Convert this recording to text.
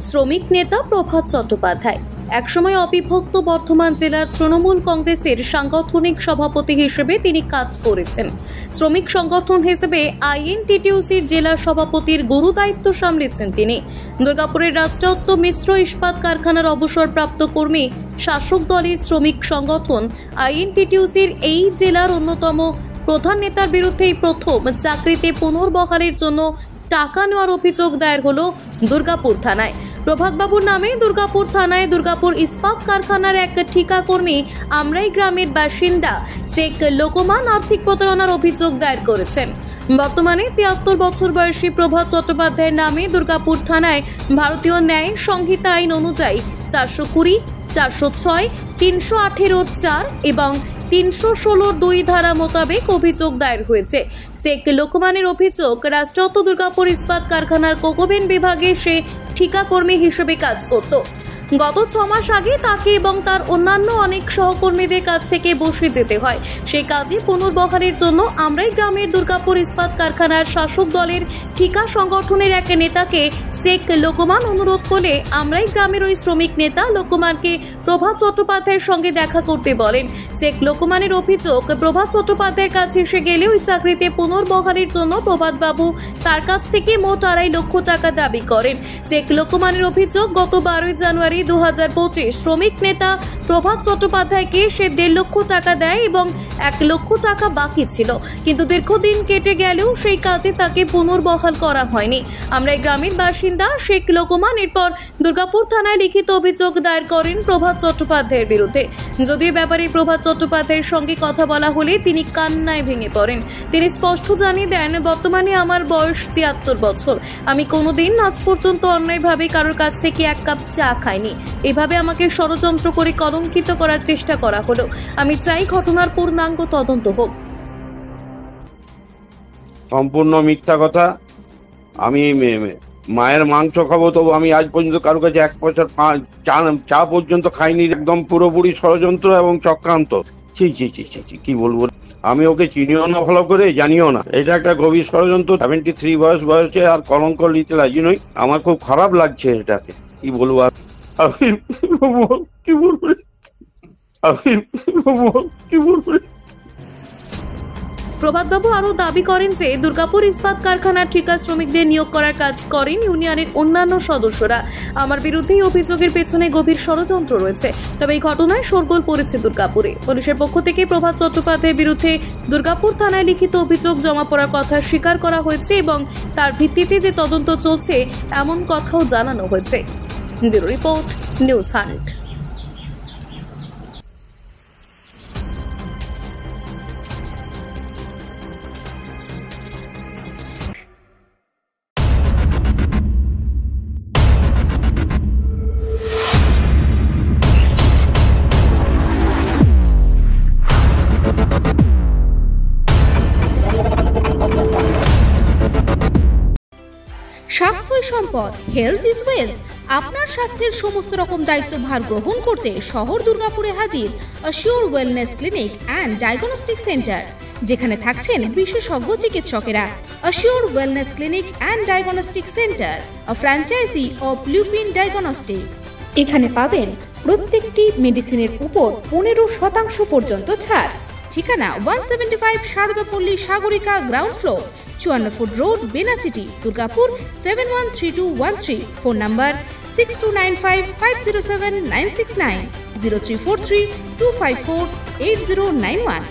শ্রমিক নেতা প্রভাত চট্টোপাধ্যায় একসময় অবিভক্ত বর্ধমান জেলার তৃণমূল কংগ্রেসের সাংগঠনিক সভাপতি হিসেবে তিনি কাজ করেছেন। শ্রমিক সংগঠন হিসেবে আইএনটিটিউসির জেলা সভাপতির গুরু দায়িত্ব সামলেছেন তিনি। দুর্গাপুরের রাষ্ট্রায়ত্ত মিশ্র ইস্পাত কারখানার অবসরপ্রাপ্ত কর্মী শাসক দলের শ্রমিক সংগঠন আইএনটিটিউসির এই জেলার অন্যতম প্রধান নেতার বিরুদ্ধে প্রথম চাকরিতে পুনর্বহালের জন্য টাকা নেওয়ার অভিযোগ দায়ের হলো দুর্গাপুর থানায়। প্রভাতবাবুর নামে দুর্গাপুর থানায় দুর্গাপুর ইস্পাত কারখানার এক ঠিকাকর্মী আমরাই গ্রামের বাসিন্দা শেখ লোকমান আর্থিক প্রতারণার অভিযোগ দায়ের করেছেন। বর্তমানে ৭৩ বছর বয়সী প্রভাত চট্টোপাধ্যায়ের নামে দুর্গাপুর থানায় ভারতীয় ন্যায় সংহিতা আইন অনুযায়ী ৪২০, ৪০৬, ৩১৮(৪) এবং ৩১৬(২) ধারা মোতাবেক অভিযোগ দায়ের হয়েছে। শেখ লোকমানের অভিযোগ, রাষ্ট্রায়ত্ত দুর্গাপুর ইস্পাত কারখানার কোকোবেন বিভাগে সে ঠিকাকর্মী হিসেবে কাজ করত। গত ৬ মাস আগে তাকে এবং তার অন্যান্য অনেক সহকর্মীদের কাছ থেকে বসে যেতে হয়। সেই কাজে পুনর্বহালের জন্য আমরাই গ্রামের দুর্গাপুর ইস্পাত কারখানার শাসক দলের ঠিকা সংগঠনের এক নেতাকে শেখ লোকমান অনুরোধ করলে আমরাই গ্রামের ওই শ্রমিক নেতা লোকমানকে প্রভাত চট্টোপাধ্যায়ের সঙ্গে দেখা করতে বলেন। শেখ লোকমানের অভিযোগ, প্রভাত চট্টোপাধ্যায়ের কাছে এসে গেলে ওই চাকরিতে পুনর্বহালের জন্য প্রভাতবাবু তার কাছ থেকে মোট ২.৫ লক্ষ টাকা দাবি করেন। শেখ লোকমানের অভিযোগ, গত ১২ জানুয়ারি ২০২৫ শ্রমিক নেতা প্রভাত চট্টোপাধ্যায়কে সে ১.৫ লক্ষ টাকা দেয় এবং ১ লক্ষ টাকা বাকি ছিল, কিন্তু দীর্ঘদিন কেটে গেলেও সেই কাজে তাকে পুনর্বহাল করা হয়নি। আমরা এই গ্রামের বাসিন্দা শেখ লোকমান এরপর দুর্গাপুর থানায় লিখিত অভিযোগ দায়ের করেন প্রভাত চট্টোপাধ্যায়ের বিরুদ্ধে। যদিও ব্যাপারে প্রভাত চট্টোপাধ্যায়ের সঙ্গে কথা বলা হলে তিনি কান্নায় ভেঙে পড়েন। তিনি স্পষ্ট জানিয়ে দেন, বর্তমানে আমার বয়স ৭৩ বছর। আমি কোনোদিন আজ পর্যন্ত অন্যায়ভাবে কারোর কাছ থেকে ১ কাপ চা খাইনি। এভাবে আমাকে ষড়যন্ত্র করে কলঙ্কিত করার চেষ্টা করা হলো। আমি চাই ঘটনার পূর্ণাঙ্গ তদন্ত হোক। সম্পূর্ণ মিথ্যা কথা। আমি মায়ের মাংস খাবো, তবু আমি আজ পর্যন্ত কারোর কাছে ১ পয়সা চা পর্যন্ত খাইনি। একদম পুরোপুরি ষড়যন্ত্র এবং চক্রান্ত। ছি ছি ছি ছি ছি, কি বলবো। আমি ওকে চিনিও না, ভালো করে জানিও না। এটা একটা গভীর ষড়যন্ত্র। 73 বয়সে আর কলঙ্ক নিতে রাজি নই। আমার খুব খারাপ লাগছে এটাকে। কি বলবো আর, আমি কি বলবো, কি বলবো। প্রভাতবাবু আরও দাবি করেন যে দুর্গাপুর ইস্পাত কারখানার ঠিকা শ্রমিকদের নিয়োগ করার কাজ করেন ইউনিয়নের অন্যান্য সদস্যরা। আমার বিরুদ্ধে অভিযোগের পেছনে গভীর ষড়যন্ত্র রয়েছে। তবে এই ঘটনায় শোরগোল পড়েছে দুর্গাপুরে। পুলিশের পক্ষ থেকে প্রভাত চট্টোপাধ্যায়ের বিরুদ্ধে দুর্গাপুর থানায় লিখিত অভিযোগ জমা পড়ার কথা স্বীকার করা হয়েছে এবং তার ভিত্তিতে যে তদন্ত চলছে এমন কথাও জানানো হয়েছে। Bureau report, news hunt. স্বাস্থ্যই সম্পদ, হেলথ ইজ ওয়েলথ। আপনার স্বাস্থ্যের সমস্ত রকম দায়িত্ব ভার গ্রহণ করতে শহর দুর্গাপুরে হাজির assure wellness clinic and diagnostic centre, যেখানে থাকছেন বিশেষজ্ঞ চিকিৎসকেরা। Assure wellness clinic and diagnostic centre, a franchise of Lupin diagnostic. এখানে পাবেন প্রত্যেকটি মেডিসিনের উপর 15% পর্যন্ত ছাড়। ঠিকানা 175 Saradapalli Sagarika, ground floor, 54 foot road, Benachity, Durgapur 713213। Phone number 6295507969, 034325480991।